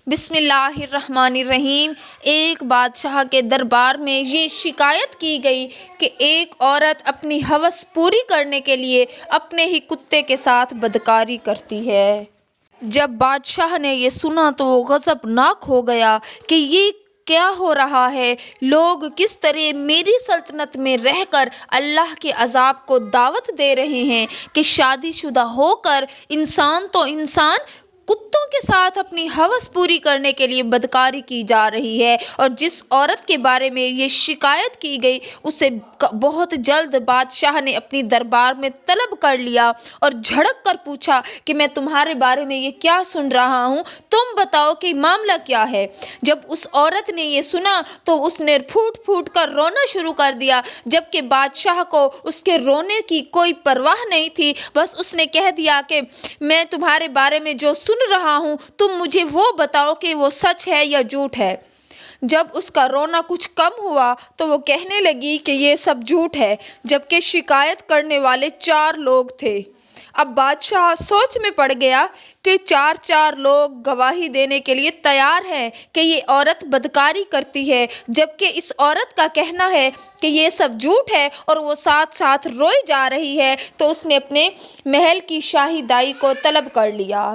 بسم اللہ الرحمن الرحیم۔ ایک بادشاہ کے دربار میں یہ شکایت کی گئی کہ ایک عورت اپنی ہوس پوری کرنے کے لیے اپنے ہی کتے کے ساتھ بدکاری کرتی ہے۔ جب بادشاہ نے یہ سنا تو وہ غضبناک ہو گیا کہ یہ کیا ہو رہا ہے، لوگ کس طرح میری سلطنت میں رہ کر اللہ کے عذاب کو دعوت دے رہے ہیں کہ شادی شدہ ہو کر انسان کتوں کے ساتھ اپنی ہوس پوری کرنے کے لیے بدکاری کی جا رہی ہے۔ اور جس عورت کے بارے میں یہ شکایت کی گئی اسے بہت جلد بادشاہ نے اپنی دربار میں طلب کر لیا اور جھڑک کر پوچھا کہ میں تمہارے بارے میں یہ کیا سن رہا ہوں، تم بتاؤ کہ معاملہ کیا ہے۔ جب اس عورت نے یہ سنا تو اس نے پھوٹ پھوٹ کر رونا شروع کر دیا، جبکہ بادشاہ کو اس کے رونے کی کوئی پرواہ نہیں تھی۔ بس اس نے کہہ دیا کہ میں تمہارے بارے میں جو سن رہا ہوں تم مجھے وہ بتاؤ کہ وہ سچ ہے یا جھوٹ ہے۔ جب اس کا رونا کچھ کم ہوا تو وہ کہنے لگی کہ یہ سب جھوٹ ہے، جبکہ شکایت کرنے والے 4 لوگ تھے۔ اب بادشاہ سوچ میں پڑ گیا کہ 4 لوگ گواہی دینے کے لیے تیار ہیں کہ یہ عورت بدکاری کرتی ہے، جبکہ اس عورت کا کہنا ہے کہ یہ سب جھوٹ ہے اور وہ ساتھ ساتھ روئی جا رہی ہے۔ تو اس نے اپنے محل کی شاہی دائی کو طلب کر لیا۔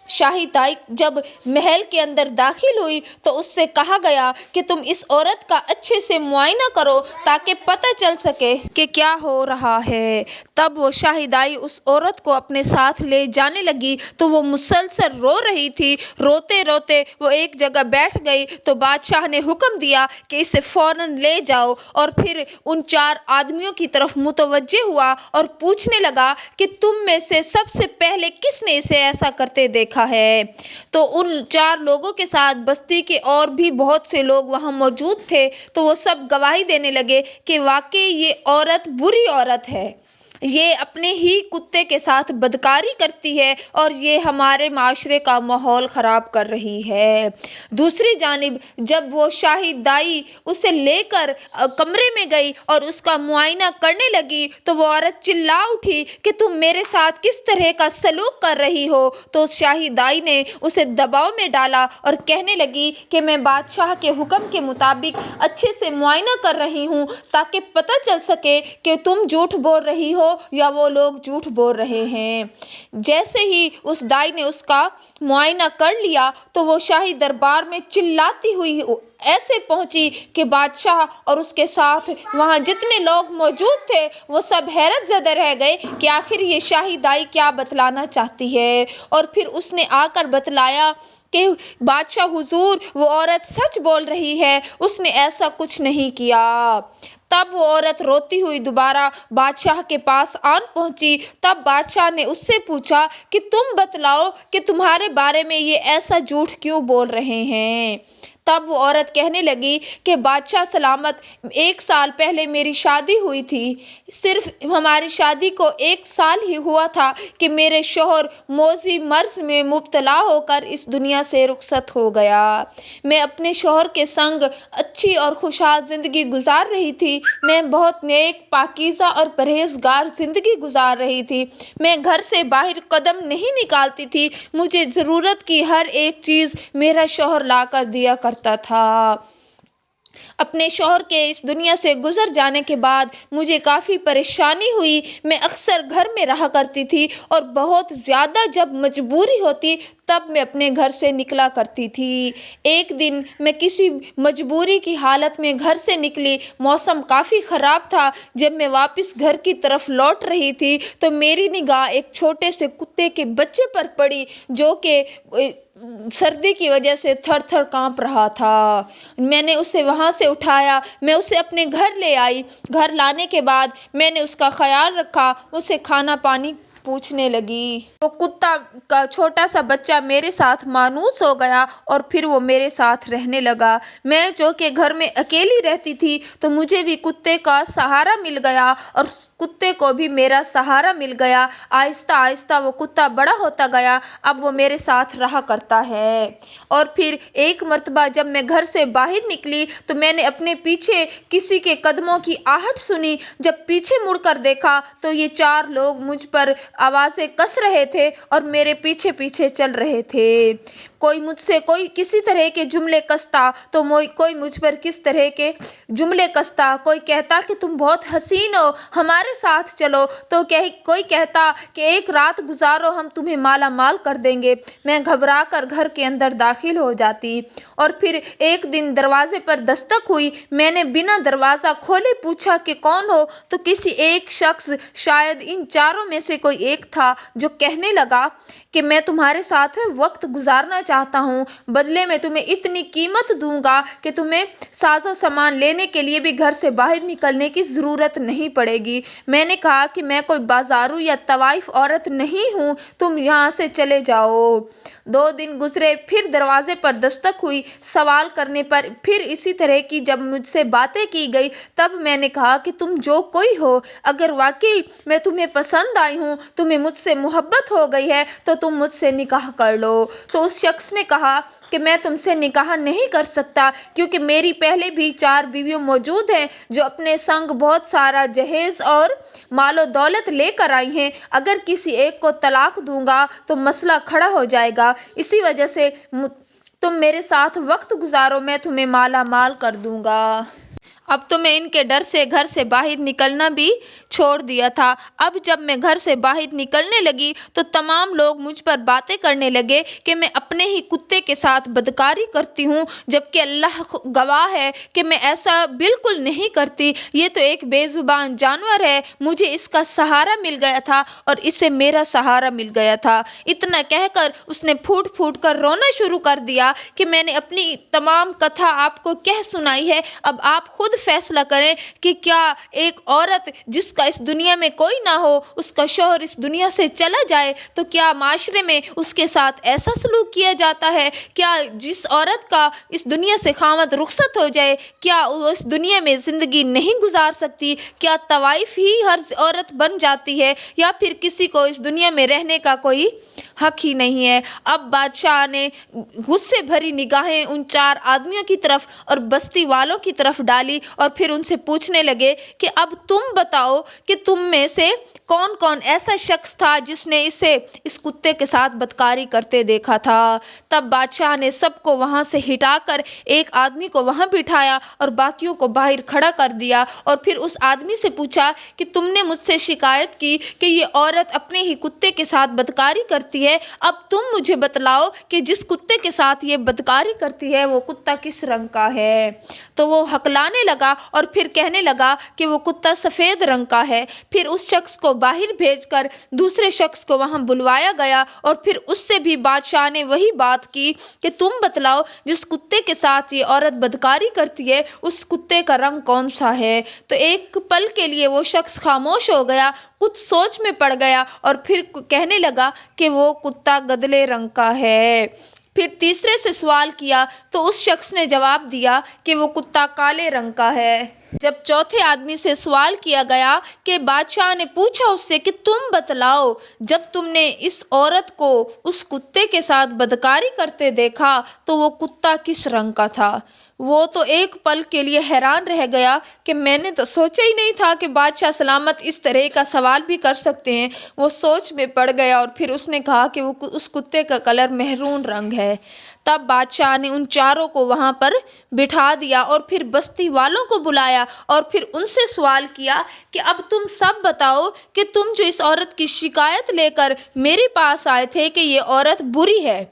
شاہی دائی جب محل کے اندر داخل ہوئی تو اس سے کہا گیا کہ تم اس عورت کا اچھے سے معائنہ کرو تاکہ پتہ چل سکے کہ کیا ہو رہا ہے۔ تب وہ شاہی دائی اس عورت کو اپنے ساتھ لے جانے لگی تو وہ مسلسل رو رہی تھی۔ روتے روتے وہ ایک جگہ بیٹھ گئی تو بادشاہ نے حکم دیا کہ اسے فوراً لے جاؤ، اور پھر ان 4 آدمیوں کی طرف متوجہ ہوا اور پوچھنے لگا کہ تم میں سے سب سے پہلے کس نے اسے ایسا کرتے دیکھا ہے؟ تو ان 4 لوگوں کے ساتھ بستی کے اور بھی بہت سے لوگ وہاں موجود تھے، تو وہ سب گواہی دینے لگے کہ واقعی یہ عورت بری عورت ہے، یہ اپنے ہی کتے کے ساتھ بدکاری کرتی ہے اور یہ ہمارے معاشرے کا ماحول خراب کر رہی ہے۔ دوسری جانب جب وہ شاہی دائی اسے لے کر کمرے میں گئی اور اس کا معائنہ کرنے لگی تو وہ عورت چلا اٹھی کہ تم میرے ساتھ کس طرح کا سلوک کر رہی ہو۔ تو شاہی دائی نے اسے دباؤ میں ڈالا اور کہنے لگی کہ میں بادشاہ کے حکم کے مطابق اچھے سے معائنہ کر رہی ہوں تاکہ پتہ چل سکے کہ تم جھوٹ بول رہی ہو یا وہ لوگ جھوٹ بول رہے ہیں۔ جیسے ہی اس دائی نے اس کا معائنہ کر لیا تو وہ شاہی دربار میں چلاتی ہوئی ایسے پہنچی کہ بادشاہ اور اس کے ساتھ وہاں جتنے لوگ موجود تھے وہ سب حیرت زدہ رہ گئے کہ آخر یہ شاہی دائی کیا بتلانا چاہتی ہے۔ اور پھر اس نے آ کر بتلایا کہ بادشاہ حضور، وہ عورت سچ بول رہی ہے، اس نے ایسا کچھ نہیں کیا۔ تب وہ عورت روتی ہوئی دوبارہ بادشاہ کے پاس آن پہنچی۔ تب بادشاہ نے اس سے پوچھا کہ تم بتلاؤ کہ تمہارے بارے میں یہ ایسا جھوٹ کیوں بول رہے ہیں؟ تب وہ عورت کہنے لگی کہ بادشاہ سلامت، 1 سال پہلے میری شادی ہوئی تھی۔ صرف ہماری شادی کو 1 سال ہی ہوا تھا کہ میرے شوہر موذی مرض میں مبتلا ہو کر اس دنیا سے رخصت ہو گیا۔ میں اپنے شوہر کے سنگ اچھی اور خوشحال زندگی گزار رہی تھی۔ میں بہت نیک، پاکیزہ اور پرہیزگار زندگی گزار رہی تھی۔ میں گھر سے باہر قدم نہیں نکالتی تھی۔ مجھے ضرورت کی ہر ایک چیز میرا شوہر لا کر دیا کرتا تھا۔ اپنے شوہر کے اس دنیا سے گزر جانے کے بعد مجھے کافی پریشانی ہوئی۔ میں اکثر گھر میں رہا کرتی تھی اور بہت زیادہ جب مجبوری ہوتی تب میں اپنے گھر سے نکلا کرتی تھی۔ ایک دن میں کسی مجبوری کی حالت میں گھر سے نکلی۔ موسم کافی خراب تھا۔ جب میں واپس گھر کی طرف لوٹ رہی تھی تو میری نگاہ ایک چھوٹے سے کتے کے بچے پر پڑی جو کہ سردی کی وجہ سے تھر تھر کانپ رہا تھا۔ میں نے اسے وہاں سے اٹھایا، میں اسے اپنے گھر لے آئی۔ گھر لانے کے بعد میں نے اس کا خیال رکھا، اسے کھانا پانی پوچھنے لگی۔ وہ کتا کا چھوٹا سا بچہ میرے ساتھ مانوس ہو گیا اور پھر وہ میرے ساتھ رہنے لگا۔ میں جو کہ گھر میں اکیلی رہتی تھی تو مجھے بھی کتے کا سہارا مل گیا اور کتے کو بھی میرا سہارا مل گیا۔ آہستہ آہستہ وہ کتا بڑا ہوتا گیا، اب وہ میرے ساتھ رہا کرتا ہے۔ اور پھر ایک مرتبہ جب میں گھر سے باہر نکلی تو میں نے اپنے پیچھے کسی کے قدموں کی آہٹ سنی۔ جب پیچھے مڑ کر دیکھا تو یہ 4 لوگ مجھ پر آوازیں کس رہے تھے اور میرے پیچھے پیچھے چل رہے تھے۔ کوئی مجھ سے کوئی کسی طرح کے جملے کستا تو کوئی مجھ پر کس طرح کے جملے کستا، کوئی کہتا کہ تم بہت حسین ہو، ہمارے ساتھ چلو، تو کوئی کہتا کہ ایک رات گزارو، ہم تمہیں مالا مال کر دیں گے۔ میں گھبرا کر گھر کے اندر داخل ہو جاتی، اور پھر ایک دن دروازے پر دستک ہوئی۔ میں نے بنا دروازہ کھولے پوچھا کہ کون ہو، تو کسی ایک شخص، شاید ان چاروں میں سے کوئی ایک تھا، جو کہنے لگا کہ میں تمہارے ساتھ وقت گزارنا چاہتا ہوں، بدلے میں تمہیں اتنی قیمت دوں گا کہ تمہیں ساز و سامان لینے کے لیے بھی گھر سے باہر نکلنے کی ضرورت نہیں پڑے گی۔ میں نے کہا کہ میں کوئی بازارو یا طوائف عورت نہیں ہوں، تم یہاں سے چلے جاؤ۔ 2 دن گزرے، پھر دروازے پر دستک ہوئی، سوال کرنے پر پھر اسی طرح کی جب مجھ سے باتیں کی گئی، تب میں نے کہا کہ تم جو کوئی ہو، اگر واقعی میں تمہیں پسند آئی ہوں، تمہیں مجھ سے محبت ہو گئی ہے، تو تم مجھ سے نکاح کر لو۔ تو اس شخص نے کہا کہ میں تم سے نکاح نہیں کر سکتا، کیونکہ میری پہلے بھی 4 بیویاں موجود ہیں جو اپنے سنگ بہت سارا جہیز اور مال و دولت لے کر آئی ہیں۔ اگر کسی ایک کو طلاق دوں گا تو مسئلہ کھڑا ہو جائے گا، اسی وجہ سے تم میرے ساتھ وقت گزارو، میں تمہیں مالا مال کر دوں گا۔ اب تو میں ان کے ڈر سے گھر سے باہر نکلنا بھی چھوڑ دیا تھا۔ اب جب میں گھر سے باہر نکلنے لگی تو تمام لوگ مجھ پر باتیں کرنے لگے کہ میں اپنے ہی کتے کے ساتھ بدکاری کرتی ہوں، جبکہ اللہ گواہ ہے کہ میں ایسا بالکل نہیں کرتی۔ یہ تو ایک بے زبان جانور ہے، مجھے اس کا سہارا مل گیا تھا اور اسے میرا سہارا مل گیا تھا۔ اتنا کہہ کر اس نے پھوٹ پھوٹ کر رونا شروع کر دیا کہ میں نے اپنی تمام کتھا آپ کو کہہ سنائی ہے، اب آپ خود فیصلہ کریں کہ کیا ایک عورت جس کا اس دنیا میں کوئی نہ ہو، اس کا شوہر اس دنیا سے چلا جائے تو کیا معاشرے میں اس کے ساتھ ایسا سلوک کیا جاتا ہے؟ کیا جس عورت کا اس دنیا سے خاوند رخصت ہو جائے، کیا وہ اس دنیا میں زندگی نہیں گزار سکتی؟ کیا طوائف ہی ہر عورت بن جاتی ہے، یا پھر کسی کو اس دنیا میں رہنے کا کوئی حق ہی نہیں ہے؟ اب بادشاہ نے غصے بھری نگاہیں ان 4 آدمیوں کی طرف اور بستی والوں کی طرف ڈالی، اور پھر ان سے پوچھنے لگے کہ اب تم بتاؤ کہ تم میں سے کون کون ایسا شخص تھا جس نے اسے اس کتے کے ساتھ بدکاری کرتے دیکھا تھا۔ تب بادشاہ نے سب کو وہاں سے ہٹا کر ایک آدمی کو وہاں بٹھایا اور باقیوں کو باہر کھڑا کر دیا، اور پھر اس آدمی سے پوچھا کہ تم نے مجھ سے شکایت کی کہ یہ عورت اپنے ہی کتے کے ساتھ بدکاری کرتی ہے، اب تم مجھے بتلاؤ کہ جس کتے کے ساتھ یہ بدکاری کرتی ہے وہ کتا کس رنگ کا ہے؟ تو وہ ہکلانے لگا اور پھر کہنے لگا کہ وہ کتا سفید رنگ کا ہے۔ پھر اس شخص کو باہر بھیج کر دوسرے شخص کو وہاں بلوایا گیا، اور پھر اس سے بھی بادشاہ نے وہی بات کی کہ تم بتلاؤ جس کتے کے ساتھ یہ عورت بدکاری کرتی ہے اس کتے کا رنگ کون سا ہے؟ تو ایک پل کے لیے وہ شخص خاموش ہو گیا، کچھ سوچ میں پڑ گیا، اور پھر کہنے لگا کہ وہ کتا گدلے رنگ کا ہے۔ پھر تیسرے سے سوال کیا تو اس شخص نے جواب دیا کہ وہ کتا کالے رنگ کا ہے۔ جب چوتھے آدمی سے سوال کیا گیا کہ بادشاہ نے پوچھا اس سے کہ تم بتلاؤ جب تم نے اس عورت کو اس کتے کے ساتھ بدکاری کرتے دیکھا تو وہ کتا کس رنگ کا تھا؟ وہ تو ایک پل کے لیے حیران رہ گیا کہ میں نے تو سوچا ہی نہیں تھا کہ بادشاہ سلامت اس طرح کا سوال بھی کر سکتے ہیں۔ وہ سوچ میں پڑ گیا اور پھر اس نے کہا کہ وہ اس کتے کا کلر مہرون رنگ ہے۔ تب بادشاہ نے ان چاروں کو وہاں پر بٹھا دیا اور پھر بستی والوں کو بلایا اور پھر ان سے سوال کیا کہ اب تم سب بتاؤ کہ تم جو اس عورت کی شکایت لے کر میرے پاس آئے تھے کہ یہ عورت بری ہے،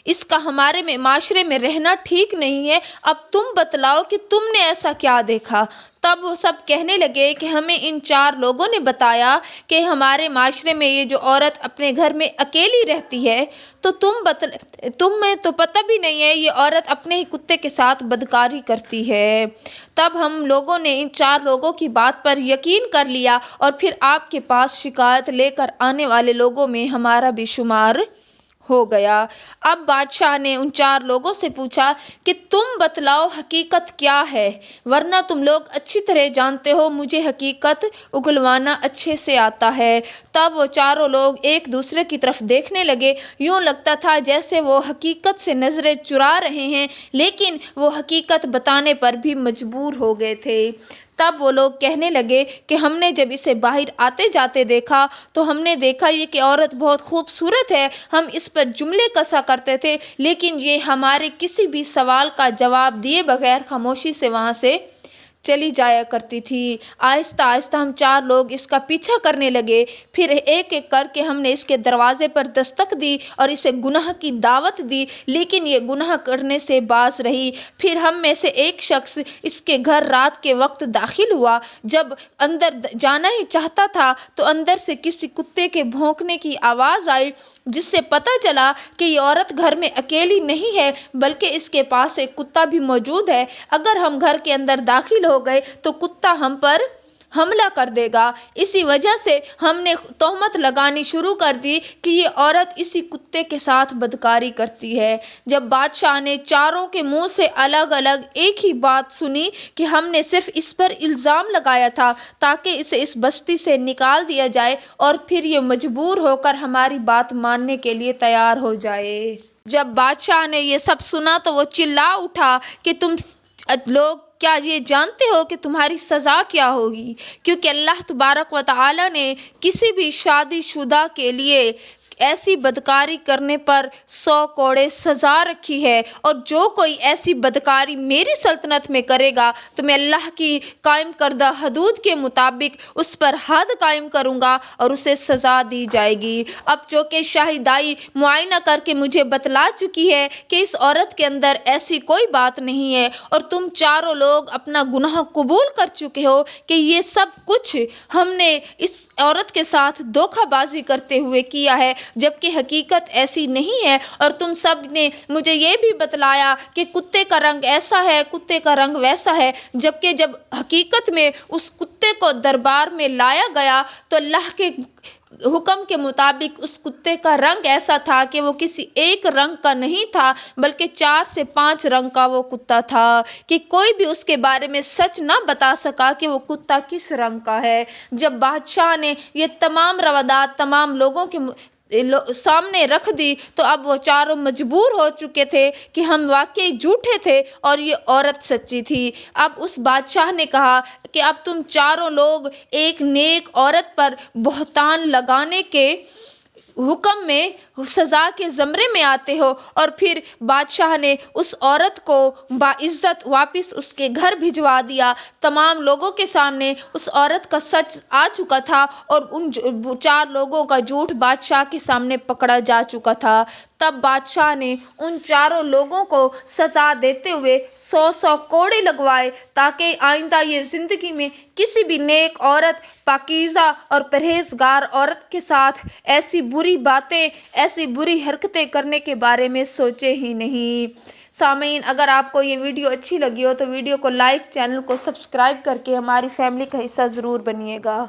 اس کا ہمارے معاشرے میں رہنا ٹھیک نہیں ہے، اب تم بتلاؤ کہ تم نے ایسا کیا دیکھا؟ تب وہ سب کہنے لگے کہ ہمیں ان 4 لوگوں نے بتایا کہ ہمارے معاشرے میں یہ جو عورت اپنے گھر میں اکیلی رہتی ہے، تو تمہیں تو پتہ بھی نہیں ہے یہ عورت اپنے ہی کتے کے ساتھ بدکاری کرتی ہے۔ تب ہم لوگوں نے ان 4 لوگوں کی بات پر یقین کر لیا اور پھر آپ کے پاس شکایت لے کر آنے والے لوگوں میں ہمارا بھی شمار ہو گیا۔ اب بادشاہ نے ان 4 لوگوں سے پوچھا کہ تم بتلاؤ حقیقت کیا ہے، ورنہ تم لوگ اچھی طرح جانتے ہو مجھے حقیقت اگلوانا اچھے سے آتا ہے۔ تب وہ چاروں لوگ ایک دوسرے کی طرف دیکھنے لگے، یوں لگتا تھا جیسے وہ حقیقت سے نظریں چرا رہے ہیں، لیکن وہ حقیقت بتانے پر بھی مجبور ہو گئے تھے۔ تب وہ لوگ کہنے لگے کہ ہم نے جب اسے باہر آتے جاتے دیکھا تو ہم نے دیکھا یہ کہ عورت بہت خوبصورت ہے۔ ہم اس پر جملے کسا کرتے تھے، لیکن یہ ہمارے کسی بھی سوال کا جواب دیے بغیر خاموشی سے وہاں سے چلی جایا کرتی تھی۔ آہستہ آہستہ ہم 4 لوگ اس کا پیچھا کرنے لگے۔ پھر ایک ایک کر کے ہم نے اس کے دروازے پر دستک دی اور اسے گناہ کی دعوت دی، لیکن یہ گناہ کرنے سے باز رہی۔ پھر ہم میں سے ایک شخص اس کے گھر رات کے وقت داخل ہوا۔ جب اندر جانا ہی چاہتا تھا تو اندر سے کسی کتے کے بھونکنے کی آواز آئی، جس سے پتہ چلا کہ یہ عورت گھر میں اکیلی نہیں ہے بلکہ اس کے پاس ایک کتا بھی موجود ہے۔ اگر ہم گھر کے اندر داخل ہو گئے تو کتا ہم پر حملہ کر دے گا۔ اسی وجہ سے ہم نے تہمت لگانی شروع کر دی کہ یہ عورت اسی کتے کے ساتھ بدکاری کرتی ہے۔ جب بادشاہ نے 4 کے منہ سے الگ الگ ایک ہی بات سنی کہ ہم نے صرف اس پر الزام لگایا تھا تاکہ اسے اس بستی سے نکال دیا جائے اور پھر یہ مجبور ہو کر ہماری بات ماننے کے لیے تیار ہو جائے۔ جب بادشاہ نے یہ سب سنا تو وہ چلا اٹھا کہ تم لوگ کیا یہ جانتے ہو کہ تمہاری سزا کیا ہوگی؟ کیونکہ اللہ تبارک و تعالیٰ نے کسی بھی شادی شدہ کے لیے ایسی بدکاری کرنے پر 100 کوڑے سزا رکھی ہے، اور جو کوئی ایسی بدکاری میری سلطنت میں کرے گا تو میں اللہ کی قائم کردہ حدود کے مطابق اس پر حد قائم کروں گا اور اسے سزا دی جائے گی۔ اب چونکہ شاہی دائی معائنہ کر کے مجھے بتلا چکی ہے کہ اس عورت کے اندر ایسی کوئی بات نہیں ہے، اور تم 4 لوگ اپنا گناہ قبول کر چکے ہو کہ یہ سب کچھ ہم نے اس عورت کے ساتھ دھوکہ بازی کرتے ہوئے کیا ہے، جبکہ حقیقت ایسی نہیں ہے، اور تم سب نے مجھے یہ بھی بتلایا کہ کتے کا رنگ ایسا ہے، کتے کا رنگ ویسا ہے، جبکہ جب حقیقت میں اس کتے کو دربار میں لایا گیا تو اللہ کے حکم کے مطابق اس کتے کا رنگ ایسا تھا کہ وہ کسی ایک رنگ کا نہیں تھا بلکہ 4 سے 5 رنگ کا وہ کتا تھا، کہ کوئی بھی اس کے بارے میں سچ نہ بتا سکا کہ وہ کتا کس رنگ کا ہے۔ جب بادشاہ نے یہ تمام روایات تمام لوگوں کے سامنے رکھ دی تو اب وہ 4 مجبور ہو چکے تھے کہ ہم واقعی جھوٹے تھے اور یہ عورت سچی تھی۔ اب اس بادشاہ نے کہا کہ اب تم 4 لوگ ایک نیک عورت پر بہتان لگانے کے حکم میں سزا کے زمرے میں آتے ہو، اور پھر بادشاہ نے اس عورت کو باعزت واپس اس کے گھر بھجوا دیا۔ تمام لوگوں کے سامنے اس عورت کا سچ آ چکا تھا اور ان 4 لوگوں کا جھوٹ بادشاہ کے سامنے پکڑا جا چکا تھا۔ تب بادشاہ نے ان 4 لوگوں کو سزا دیتے ہوئے 100 کوڑے لگوائے تاکہ آئندہ یہ زندگی میں کسی بھی نیک عورت، پاکیزہ اور پرہیزگار عورت کے ساتھ ایسی بری باتیں، ایسی بری حرکتیں کرنے کے بارے میں سوچے ہی نہیں۔ سامعین، اگر آپ کو یہ ویڈیو اچھی لگی ہو تو ویڈیو کو لائک، چینل کو سبسکرائب کر کے ہماری فیملی کا حصہ ضرور بنیے گا۔